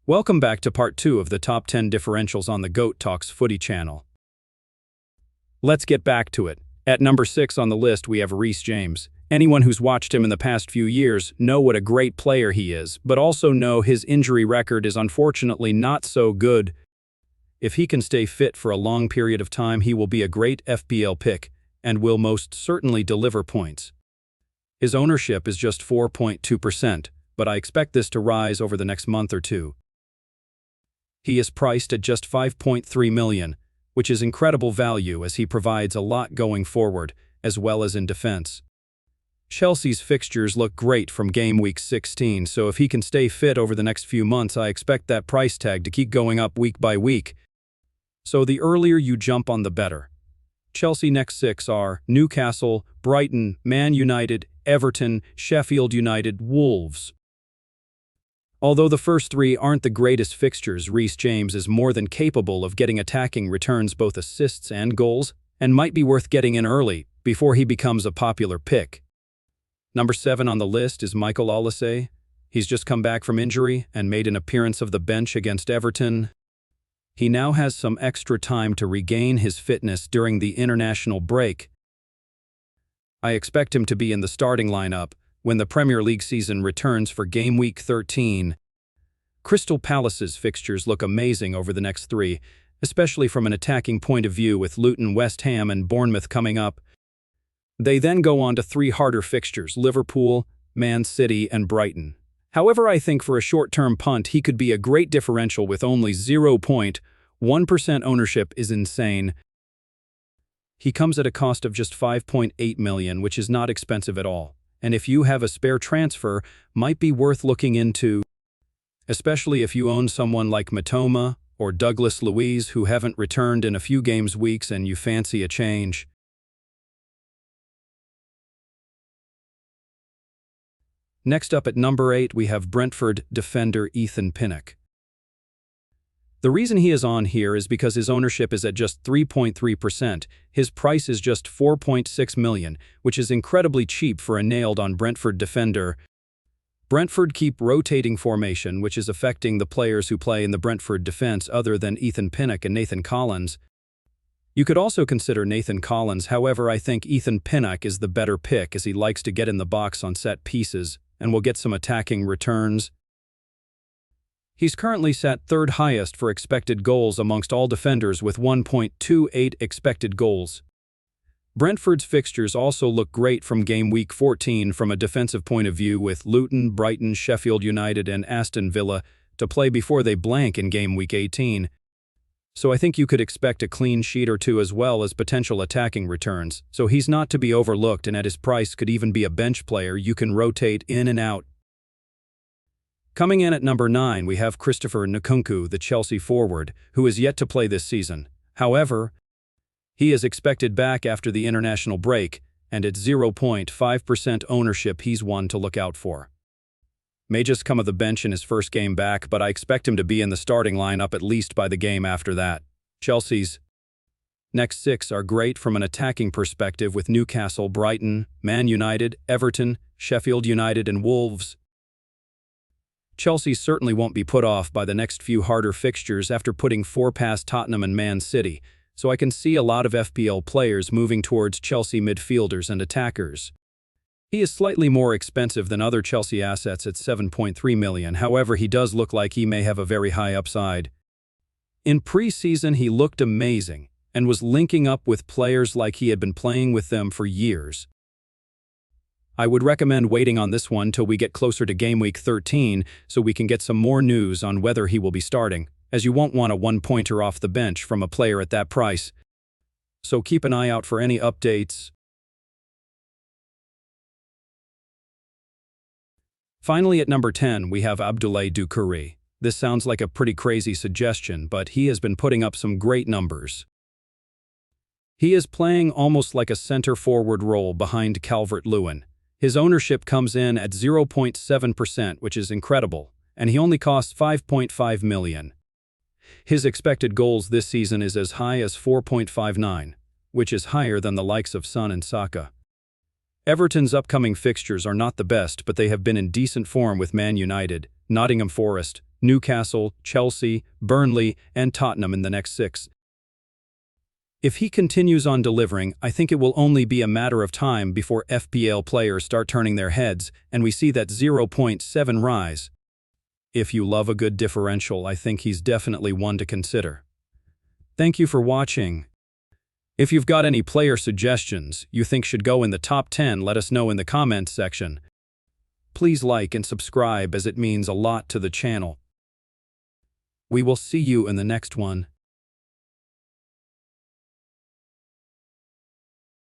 Welcome back to part 2 of the top 10 differentials on the GOAT Talks Footy channel. Let's get back to it. At number 6 on the list we have Reece James. Anyone who's watched him in the past few years know what a great player he is, but also know his injury record is unfortunately not so good. If he can stay fit for a long period of time, he will be a great FPL pick and will most certainly deliver points. His ownership is just 4.2%, but I expect this to rise over the next month or two. He is priced at just $5.3 million, which is incredible value as he provides a lot going forward, as well as in defense. Chelsea's fixtures look great from game week 16, so if he can stay fit over the next few months, I expect that price tag to keep going up week by week. So the earlier you jump on, the better. Chelsea next 6 are Newcastle, Brighton, Man United, Everton, Sheffield United, Wolves. Although the first 3 aren't the greatest fixtures, Reece James is more than capable of getting attacking returns, both assists and goals, and might be worth getting in early before he becomes a popular pick. Number 7 on the list is Michael Olise. He's just come back from injury and made an appearance of the bench against Everton. He now has some extra time to regain his fitness during the international break. I expect him to be in the starting lineup when the Premier League season returns for game week 13. Crystal Palace's fixtures look amazing over the next 3, especially from an attacking point of view, with Luton, West Ham, and Bournemouth coming up. They then go on to 3 harder fixtures: Liverpool, Man City, and Brighton. However, I think for a short-term punt, he could be a great differential with only 0.1% ownership is insane. He comes at a cost of just $5.8 million, which is not expensive at all, and if you have a spare transfer, might be worth looking into, especially if you own someone like Matoma or Douglas Luiz who haven't returned in a few weeks and you fancy a change. Next up at number 8 we have Brentford defender Ethan Pinnock. The reason he is on here is because his ownership is at just 3.3%. His price is just $4.6 million, which is incredibly cheap for a nailed-on Brentford defender. Brentford keep rotating formation, which is affecting the players who play in the Brentford defense other than Ethan Pinnock and Nathan Collins. You could also consider Nathan Collins, however I think Ethan Pinnock is the better pick as he likes to get in the box on set pieces and will get some attacking returns. He's currently sat 3rd highest for expected goals amongst all defenders with 1.28 expected goals. Brentford's fixtures also look great from game week 14 from a defensive point of view, with Luton, Brighton, Sheffield United, and Aston Villa to play before they blank in game week 18. So I think you could expect a clean sheet or 2 as well as potential attacking returns, so he's not to be overlooked, and at his price could even be a bench player you can rotate in and out. Coming in at number 9 we have Christopher Nkunku, the Chelsea forward, who is yet to play this season. However, he is expected back after the international break, and at 0.5% ownership he's one to look out for. May just come off the bench in his first game back, but I expect him to be in the starting lineup at least by the game after that. Chelsea's next 6 are great from an attacking perspective, with Newcastle, Brighton, Man United, Everton, Sheffield United, and Wolves. Chelsea certainly won't be put off by the next few harder fixtures after putting 4 past Tottenham and Man City, so I can see a lot of FPL players moving towards Chelsea midfielders and attackers. He is slightly more expensive than other Chelsea assets at $7.3 million, however he does look like he may have a very high upside. In pre-season he looked amazing and was linking up with players like he had been playing with them for years. I would recommend waiting on this one till we get closer to game week 13 so we can get some more news on whether he will be starting, as you won't want a one-pointer off the bench from a player at that price. So keep an eye out for any updates. Finally, at number 10, we have Abdoulaye Doucouré. This sounds like a pretty crazy suggestion, but he has been putting up some great numbers. He is playing almost like a center-forward role behind Calvert-Lewin. His ownership comes in at 0.7%, which is incredible, and he only costs $5.5 million. His expected goals this season is as high as 4.59, which is higher than the likes of Son and Saka. Everton's upcoming fixtures are not the best, but they have been in decent form with Man United, Nottingham Forest, Newcastle, Chelsea, Burnley, and Tottenham in the next 6. If he continues on delivering, I think it will only be a matter of time before FPL players start turning their heads and we see that 0.7 rise. If you love a good differential, I think he's definitely one to consider. Thank you for watching. If you've got any player suggestions you think should go in the top 10, let us know in the comments section. Please like and subscribe as it means a lot to the channel. We will see you in the next one.